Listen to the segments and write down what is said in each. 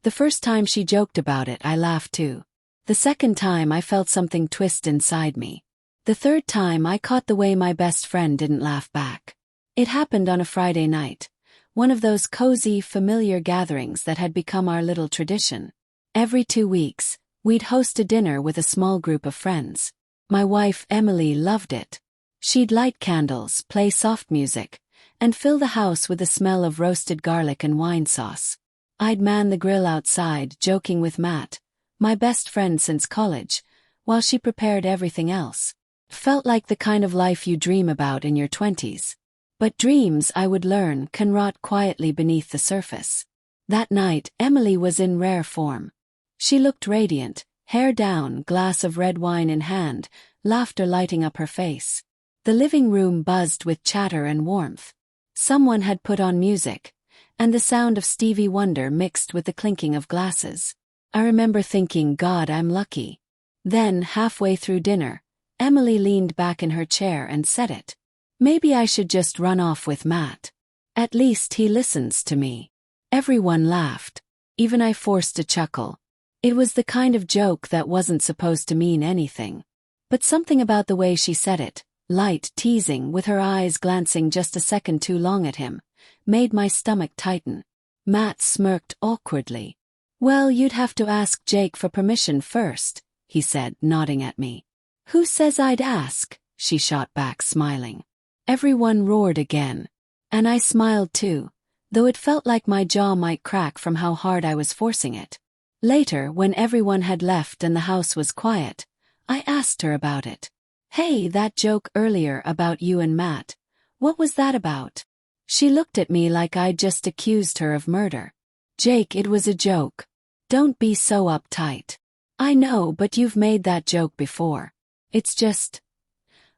The first time she joked about it, I laughed too. The second time I felt something twist inside me. The third time I caught the way my best friend didn't laugh back. It happened on a Friday night. One of those cozy, familiar gatherings that had become our little tradition. Every 2 weeks, we'd host a dinner with a small group of friends. My wife, Emily, loved it. She'd light candles, play soft music, and fill the house with the smell of roasted garlic and wine sauce. I'd man the grill outside, joking with Matt, my best friend since college, while she prepared everything else. Felt like the kind of life you dream about in your 20s. But dreams, I would learn, can rot quietly beneath the surface. That night, Emily was in rare form. She looked radiant, hair down, glass of red wine in hand, laughter lighting up her face. The living room buzzed with chatter and warmth. Someone had put on music, and the sound of Stevie Wonder mixed with the clinking of glasses. I remember thinking, God, I'm lucky. Then, halfway through dinner, Emily leaned back in her chair and said it. Maybe I should just run off with Matt. At least he listens to me. Everyone laughed. Even I forced a chuckle. It was the kind of joke that wasn't supposed to mean anything. But something about the way she said it, light, teasing, with her eyes glancing just a second too long at him, made my stomach tighten. Matt smirked awkwardly. Well, you'd have to ask Jake for permission first, he said, nodding at me. Who says I'd ask? She shot back, smiling. Everyone roared again. And I smiled too, though it felt like my jaw might crack from how hard I was forcing it. Later, when everyone had left and the house was quiet, I asked her about it. Hey, that joke earlier about you and Matt. What was that about? She looked at me like I'd just accused her of murder. Jake, it was a joke. Don't be so uptight. I know, but you've made that joke before. It's just...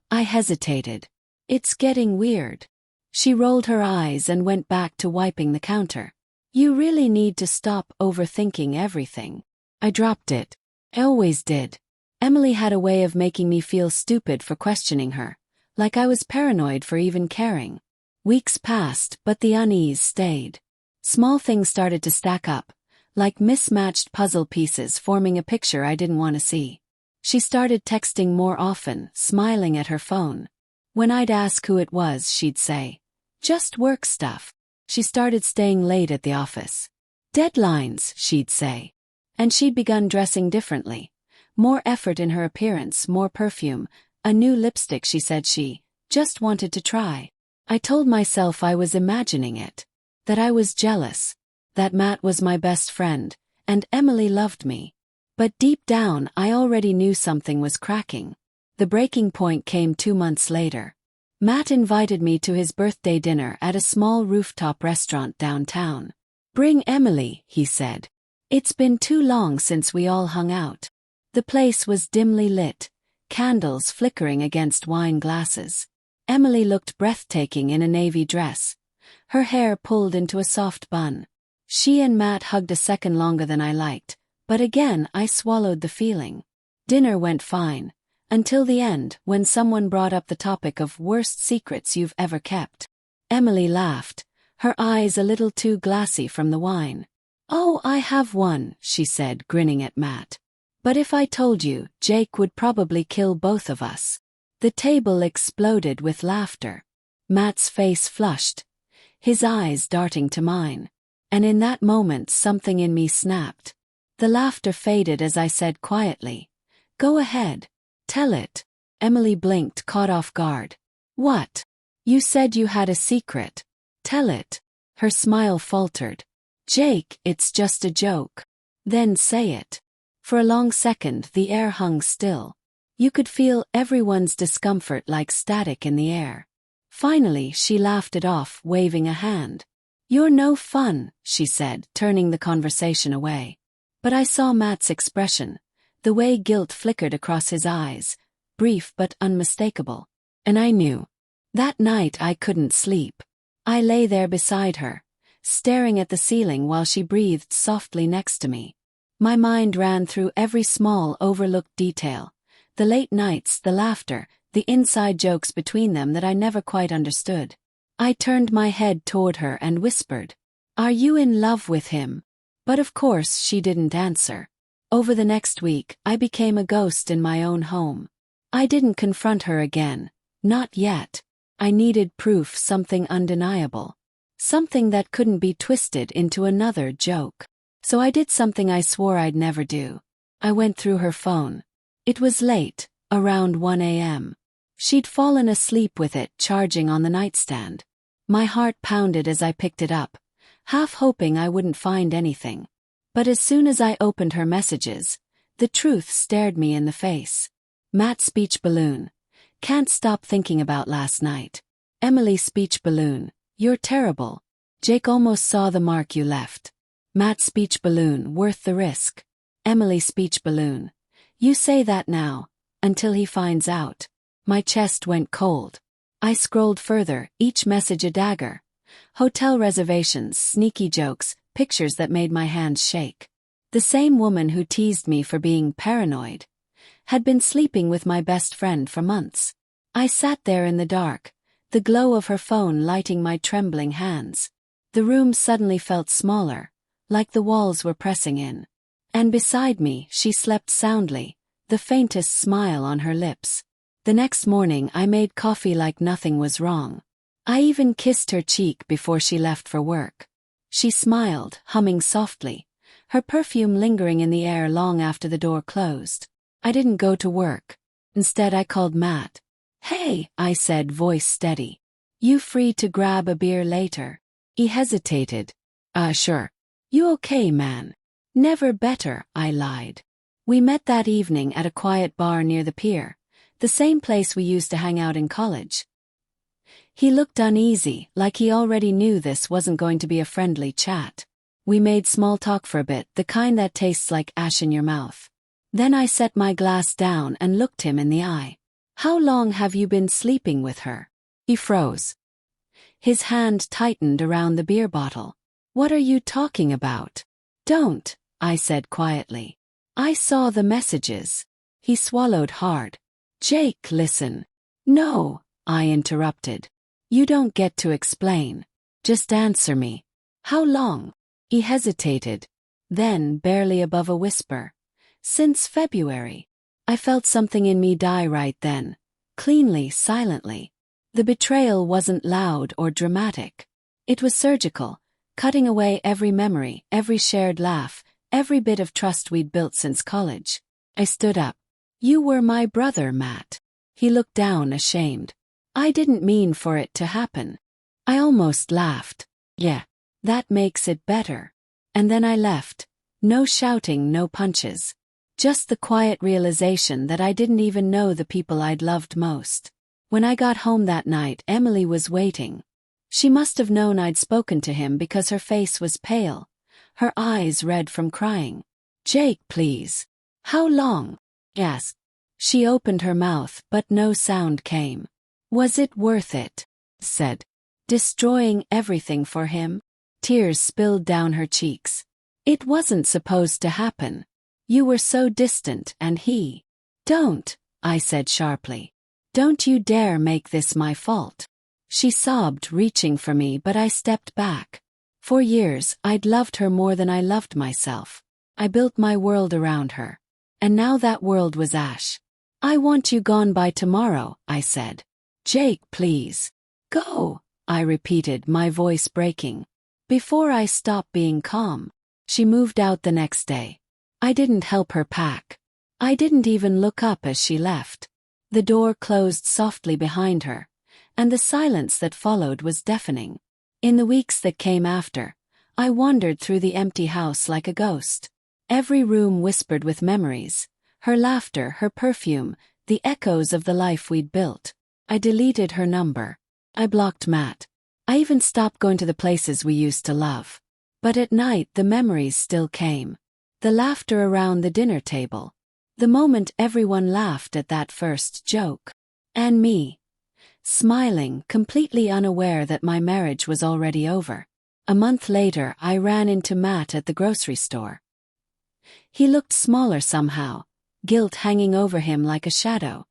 I hesitated. It's getting weird. She rolled her eyes and went back to wiping the counter. You really need to stop overthinking everything. I dropped it. I always did. Emily had a way of making me feel stupid for questioning her, like I was paranoid for even caring. Weeks passed, but the unease stayed. Small things started to stack up, like mismatched puzzle pieces forming a picture I didn't want to see. She started texting more often, smiling at her phone. When I'd ask who it was, she'd say, just work stuff. She started staying late at the office. Deadlines, she'd say. And she'd begun dressing differently. More effort in her appearance, more perfume, a new lipstick she said she just wanted to try. I told myself I was imagining it. That I was jealous. That Matt was my best friend, and Emily loved me. But deep down, I already knew something was cracking. The breaking point came 2 months later. Matt invited me to his birthday dinner at a small rooftop restaurant downtown. Bring Emily, he said. It's been too long since we all hung out. The place was dimly lit, candles flickering against wine glasses. Emily looked breathtaking in a navy dress, her hair pulled into a soft bun. She and Matt hugged a second longer than I liked, but again I swallowed the feeling. Dinner went fine. Until the end, when someone brought up the topic of worst secrets you've ever kept. Emily laughed, her eyes a little too glassy from the wine. Oh, I have one, she said, grinning at Matt. But if I told you, Jake would probably kill both of us. The table exploded with laughter. Matt's face flushed, his eyes darting to mine. And in that moment something in me snapped. The laughter faded as I said quietly, go ahead. Tell it. Emily blinked, caught off guard. What? You said you had a secret. Tell it. Her smile faltered. Jake, it's just a joke. Then say it. For a long second the air hung still. You could feel everyone's discomfort like static in the air. Finally she laughed it off, waving a hand. You're no fun, she said, turning the conversation away. But I saw Matt's expression. The way guilt flickered across his eyes, brief but unmistakable. And I knew. That night I couldn't sleep. I lay there beside her, staring at the ceiling while she breathed softly next to me. My mind ran through every small, overlooked detail. The late nights, the laughter, the inside jokes between them that I never quite understood. I turned my head toward her and whispered, "Are you in love with him?" But of course she didn't answer. Over the next week, I became a ghost in my own home. I didn't confront her again. Not yet. I needed proof, something undeniable. Something that couldn't be twisted into another joke. So I did something I swore I'd never do. I went through her phone. It was late, around 1 a.m. She'd fallen asleep with it charging on the nightstand. My heart pounded as I picked it up, half hoping I wouldn't find anything. But as soon as I opened her messages, the truth stared me in the face. Matt speech balloon. Can't stop thinking about last night. Emily speech balloon. You're terrible. Jake almost saw the mark you left. Matt speech balloon. Worth the risk. Emily speech balloon. You say that now, until he finds out. My chest went cold. I scrolled further, each message a dagger. Hotel reservations, sneaky jokes, pictures that made my hands shake. The same woman who teased me for being paranoid had been sleeping with my best friend for months. I sat there in the dark, the glow of her phone lighting my trembling hands. The room suddenly felt smaller, like the walls were pressing in. And beside me, she slept soundly, the faintest smile on her lips. The next morning I made coffee like nothing was wrong. I even kissed her cheek before she left for work. She smiled, humming softly, her perfume lingering in the air long after the door closed. I didn't go to work. Instead I called Matt. Hey, I said, voice steady. You free to grab a beer later? He hesitated. Sure. You okay, man? Never better, I lied. We met that evening at a quiet bar near the pier, the same place we used to hang out in college. He looked uneasy, like he already knew this wasn't going to be a friendly chat. We made small talk for a bit, the kind that tastes like ash in your mouth. Then I set my glass down and looked him in the eye. How long have you been sleeping with her? He froze. His hand tightened around the beer bottle. What are you talking about? Don't, I said quietly. I saw the messages. He swallowed hard. Jake, listen. No, I interrupted. You don't get to explain. Just answer me. How long? He hesitated. Then, barely above a whisper. Since February. I felt something in me die right then. Cleanly, silently. The betrayal wasn't loud or dramatic. It was surgical, cutting away every memory, every shared laugh, every bit of trust we'd built since college. I stood up. You were my brother, Matt. He looked down, ashamed. I didn't mean for it to happen. I almost laughed. Yeah, that makes it better. And then I left. No shouting, no punches. Just the quiet realization that I didn't even know the people I'd loved most. When I got home that night, Emily was waiting. She must have known I'd spoken to him because her face was pale, her eyes red from crying. Jake, please. How long? Asked. She opened her mouth, but no sound came. Was it worth it? Said. Destroying everything for him? Tears spilled down her cheeks. It wasn't supposed to happen. You were so distant and he. Don't, I said sharply. Don't you dare make this my fault. She sobbed, reaching for me, but I stepped back. For years, I'd loved her more than I loved myself. I built my world around her. And now that world was ash. I want you gone by tomorrow, I said. Jake, please. Go, I repeated, my voice breaking. Before I stopped being calm. She moved out the next day. I didn't help her pack. I didn't even look up as she left. The door closed softly behind her, and the silence that followed was deafening. In the weeks that came after, I wandered through the empty house like a ghost. Every room whispered with memories, her laughter, her perfume, the echoes of the life we'd built. I deleted her number. I blocked Matt. I even stopped going to the places we used to love. But at night the memories still came. The laughter around the dinner table. The moment everyone laughed at that first joke. And me. Smiling, completely unaware that my marriage was already over. A month later I ran into Matt at the grocery store. He looked smaller somehow, guilt hanging over him like a shadow.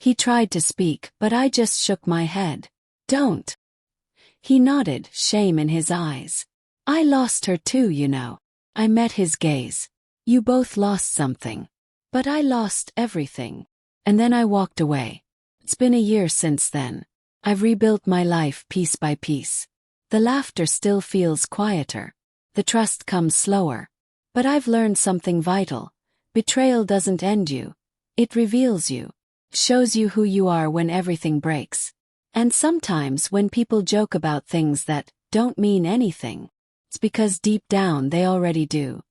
He tried to speak, but I just shook my head. Don't. He nodded, shame in his eyes. I lost her too, you know. I met his gaze. You both lost something. But I lost everything. And then I walked away. It's been a year since then. I've rebuilt my life piece by piece. The laughter still feels quieter. The trust comes slower. But I've learned something vital. Betrayal doesn't end you. It reveals you. Shows you who you are when everything breaks. And sometimes when people joke about things that don't mean anything, it's because deep down they already do.